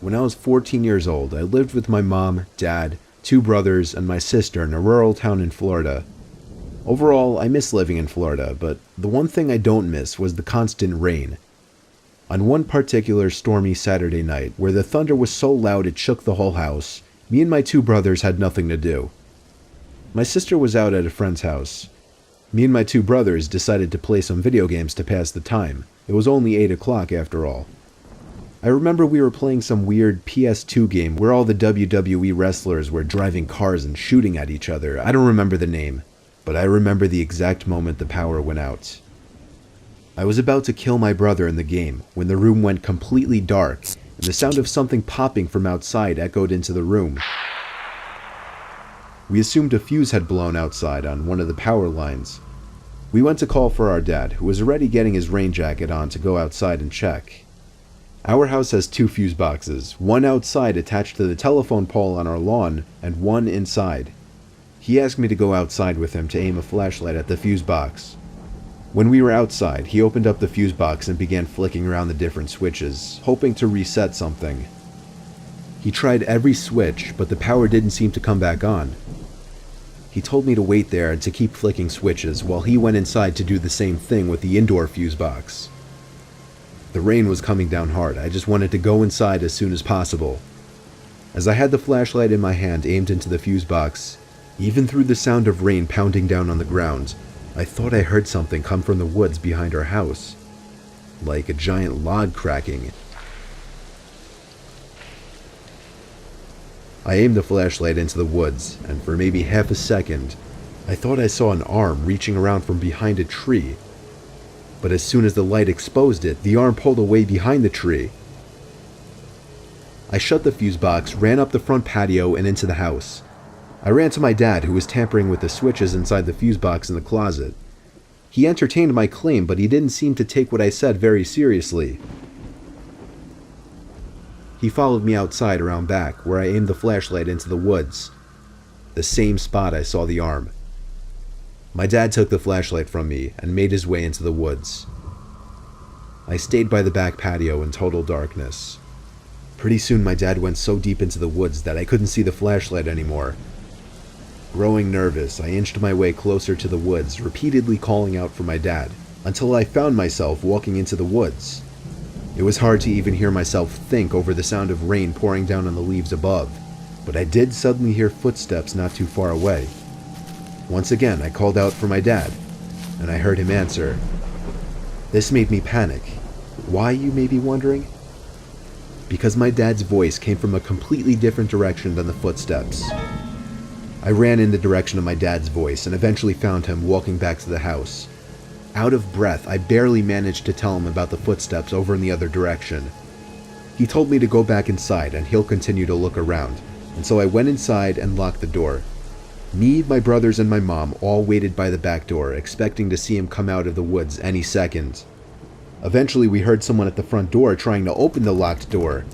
When I was 14 years old, I lived with my mom, dad, 2 brothers, and my sister in a rural town in Florida. Overall, I miss living in Florida, but the one thing I don't miss was the constant rain. On one particular stormy Saturday night, where the thunder was so loud it shook the whole house, me and my 2 brothers had nothing to do. My sister was out at a friend's house. Me and my 2 brothers decided to play some video games to pass the time. It was only 8 o'clock after all. I remember we were playing some weird PS2 game where all the WWE wrestlers were driving cars and shooting at each other. I don't remember the name, but I remember the exact moment the power went out. I was about to kill my brother in the game when the room went completely dark and the sound of something popping from outside echoed into the room. We assumed a fuse had blown outside on one of the power lines. We went to call for our dad, who was already getting his rain jacket on to go outside and check. Our house has 2 fuse boxes, one outside attached to the telephone pole on our lawn, and one inside. He asked me to go outside with him to aim a flashlight at the fuse box. When we were outside, he opened up the fuse box and began flicking around the different switches, hoping to reset something. He tried every switch, but the power didn't seem to come back on. He told me to wait there and to keep flicking switches while he went inside to do the same thing with the indoor fuse box. The rain was coming down hard. I just wanted to go inside as soon as possible. As I had the flashlight in my hand aimed into the fuse box, even through the sound of rain pounding down on the ground, I thought I heard something come from the woods behind our house, like a giant log cracking. I aimed the flashlight into the woods, and for maybe half a second, I thought I saw an arm reaching around from behind a tree. But as soon as the light exposed it, the arm pulled away behind the tree. I shut the fuse box, ran up the front patio and into the house. I ran to my dad, who was tampering with the switches inside the fuse box in the closet. He entertained my claim, but he didn't seem to take what I said very seriously. He followed me outside around back, where I aimed the flashlight into the woods, the same spot I saw the arm. My dad took the flashlight from me and made his way into the woods. I stayed by the back patio in total darkness. Pretty soon my dad went so deep into the woods that I couldn't see the flashlight anymore. Growing nervous, I inched my way closer to the woods, repeatedly calling out for my dad, until I found myself walking into the woods. It was hard to even hear myself think over the sound of rain pouring down on the leaves above, but I did suddenly hear footsteps not too far away. Once again, I called out for my dad, and I heard him answer. This made me panic. Why, you may be wondering? Because my dad's voice came from a completely different direction than the footsteps. I ran in the direction of my dad's voice and eventually found him walking back to the house. Out of breath, I barely managed to tell him about the footsteps over in the other direction. He told me to go back inside and he'll continue to look around, and so I went inside and locked the door. Me, my brothers, and my mom all waited by the back door, expecting to see him come out of the woods any second. Eventually, we heard someone at the front door trying to open the locked door.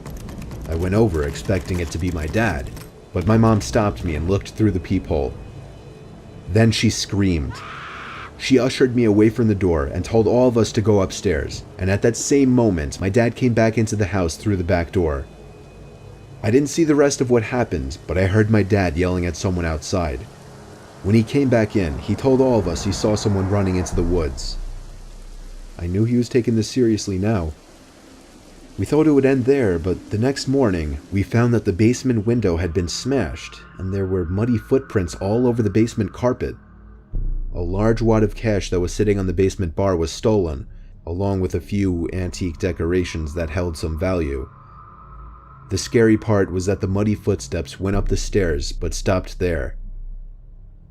I went over, expecting it to be my dad, but my mom stopped me and looked through the peephole. Then she screamed. She ushered me away from the door and told all of us to go upstairs, and at that same moment, my dad came back into the house through the back door. I didn't see the rest of what happened, but I heard my dad yelling at someone outside. When he came back in, he told all of us he saw someone running into the woods. I knew he was taking this seriously now. We thought it would end there, but the next morning, we found that the basement window had been smashed, and there were muddy footprints all over the basement carpet. A large wad of cash that was sitting on the basement bar was stolen, along with a few antique decorations that held some value. The scary part was that the muddy footsteps went up the stairs, but stopped there.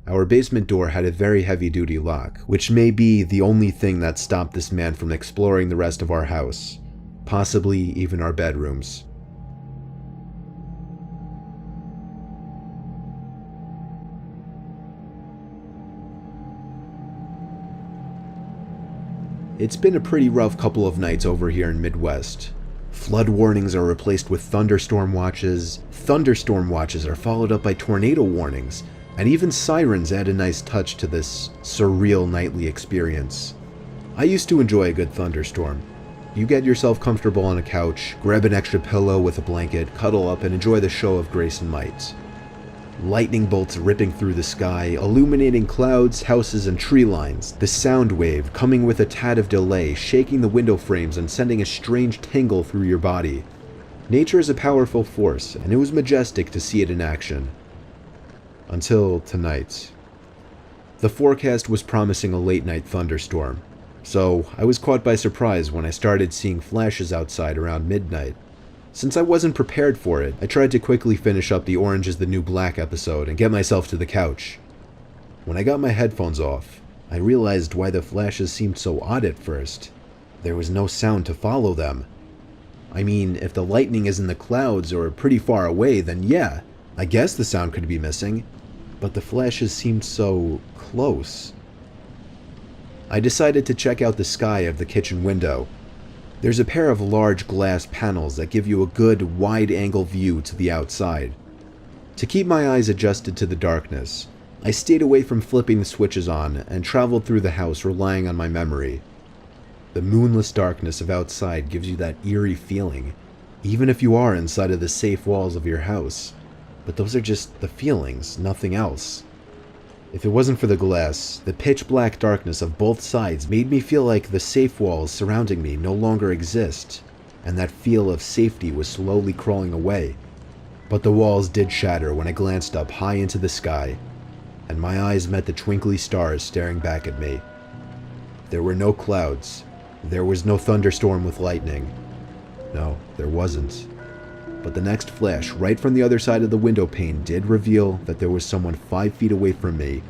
Our basement door had a very heavy-duty lock, which may be the only thing that stopped this man from exploring the rest of our house, possibly even our bedrooms. It's been a pretty rough couple of nights over here in Midwest. Flood warnings are replaced with thunderstorm watches. Thunderstorm watches are followed up by tornado warnings, and even sirens add a nice touch to this surreal nightly experience. I used to enjoy a good thunderstorm. You get yourself comfortable on a couch, grab an extra pillow with a blanket, cuddle up, and enjoy the show of grace and might. Lightning bolts ripping through the sky, illuminating clouds, houses, and tree lines. The sound wave, coming with a tad of delay, shaking the window frames and sending a strange tingle through your body. Nature is a powerful force, and it was majestic to see it in action. Until tonight. The forecast was promising a late-night thunderstorm, so I was caught by surprise when I started seeing flashes outside around midnight. Since I wasn't prepared for it, I tried to quickly finish up the Orange is the New Black episode and get myself to the couch. When I got my headphones off, I realized why the flashes seemed so odd at first. There was no sound to follow them. I mean, if the lightning is in the clouds or pretty far away, then yeah, I guess the sound could be missing. But the flashes seemed so close. I decided to check out the sky of the kitchen window. There's a pair of large glass panels that give you a good, wide-angle view to the outside. To keep my eyes adjusted to the darkness, I stayed away from flipping the switches on and traveled through the house relying on my memory. The moonless darkness of outside gives you that eerie feeling, even if you are inside of the safe walls of your house. But those are just the feelings, nothing else. If it wasn't for the glass, the pitch-black darkness of both sides made me feel like the safe walls surrounding me no longer exist, and that feel of safety was slowly crawling away. But the walls did shatter when I glanced up high into the sky, and my eyes met the twinkly stars staring back at me. There were no clouds. There was no thunderstorm with lightning. No, there wasn't. But the next flash, right from the other side of the window pane, did reveal that there was someone 5 feet away from me,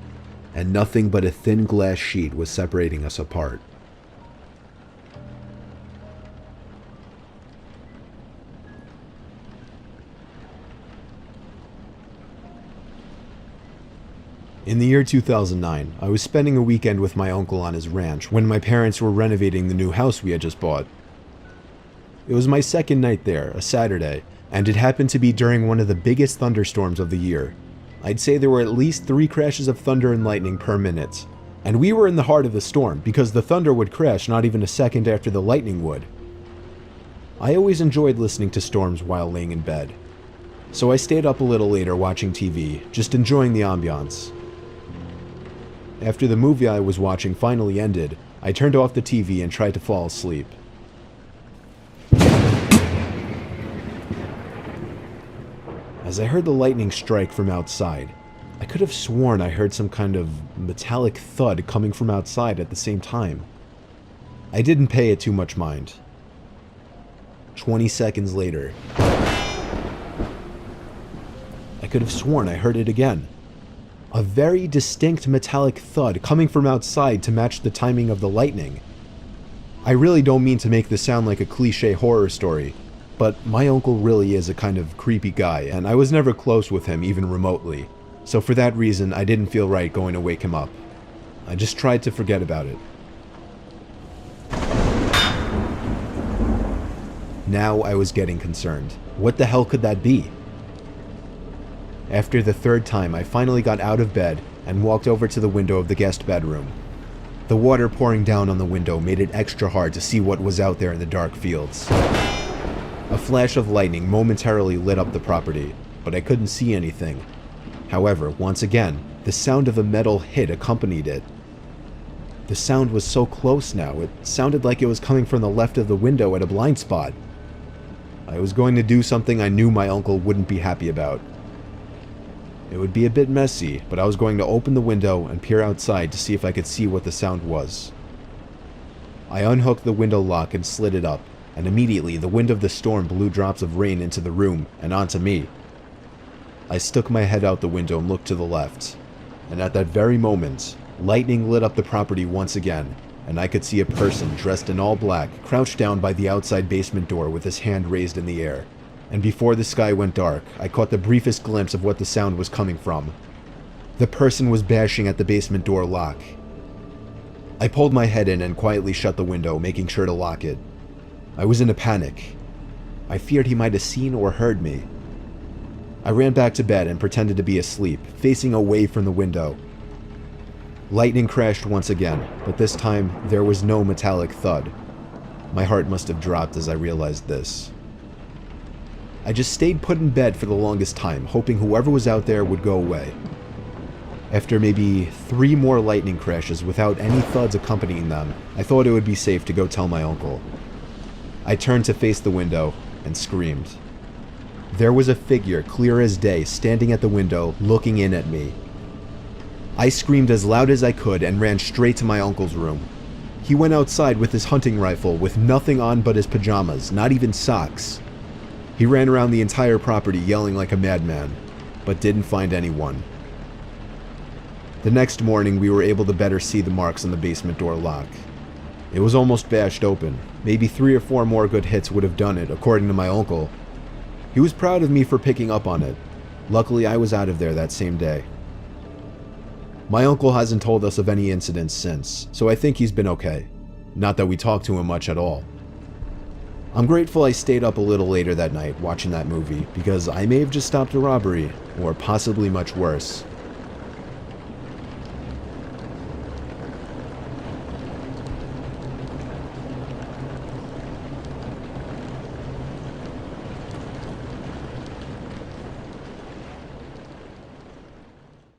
and nothing but a thin glass sheet was separating us apart. In the year 2009, I was spending a weekend with my uncle on his ranch when my parents were renovating the new house we had just bought. It was my second night there, a Saturday, and it happened to be during one of the biggest thunderstorms of the year. I'd say there were at least 3 crashes of thunder and lightning per minute. And we were in the heart of the storm, because the thunder would crash not even a second after the lightning would. I always enjoyed listening to storms while laying in bed. So I stayed up a little later watching TV, just enjoying the ambiance. After the movie I was watching finally ended, I turned off the TV and tried to fall asleep. As I heard the lightning strike from outside, I could have sworn I heard some kind of metallic thud coming from outside at the same time. I didn't pay it too much mind. 20 seconds later, I could have sworn I heard it again. A very distinct metallic thud coming from outside to match the timing of the lightning. I really don't mean to make this sound like a cliche horror story, but my uncle really is a kind of creepy guy, and I was never close with him even remotely, so for that reason I didn't feel right going to wake him up. I just tried to forget about it. Now I was getting concerned. What the hell could that be? After the 3rd time, I finally got out of bed and walked over to the window of the guest bedroom. The water pouring down on the window made it extra hard to see what was out there in the dark fields. A flash of lightning momentarily lit up the property, but I couldn't see anything. However, once again, the sound of a metal hit accompanied it. The sound was so close now, it sounded like it was coming from the left of the window at a blind spot. I was going to do something I knew my uncle wouldn't be happy about. It would be a bit messy, but I was going to open the window and peer outside to see if I could see what the sound was. I unhooked the window lock and slid it up, and immediately the wind of the storm blew drops of rain into the room and onto me. I stuck my head out the window and looked to the left, and at that very moment, lightning lit up the property once again, and I could see a person dressed in all black crouched down by the outside basement door with his hand raised in the air. And before the sky went dark, I caught the briefest glimpse of what the sound was coming from. The person was bashing at the basement door lock. I pulled my head in and quietly shut the window, making sure to lock it. I was in a panic. I feared he might have seen or heard me. I ran back to bed and pretended to be asleep, facing away from the window. Lightning crashed once again, but this time there was no metallic thud. My heart must have dropped as I realized this. I just stayed put in bed for the longest time, hoping whoever was out there would go away. After maybe 3 more lightning crashes without any thuds accompanying them, I thought it would be safe to go tell my uncle. I turned to face the window and screamed. There was a figure, clear as day, standing at the window, looking in at me. I screamed as loud as I could and ran straight to my uncle's room. He went outside with his hunting rifle with nothing on but his pajamas, not even socks. He ran around the entire property yelling like a madman, but didn't find anyone. The next morning, we were able to better see the marks on the basement door lock. It was almost bashed open. Maybe 3 or 4 more good hits would have done it, according to my uncle. He was proud of me for picking up on it. Luckily, I was out of there that same day. My uncle hasn't told us of any incidents since, so I think he's been okay. Not that we talked to him much at all. I'm grateful I stayed up a little later that night watching that movie, because I may have just stopped a robbery, or possibly much worse.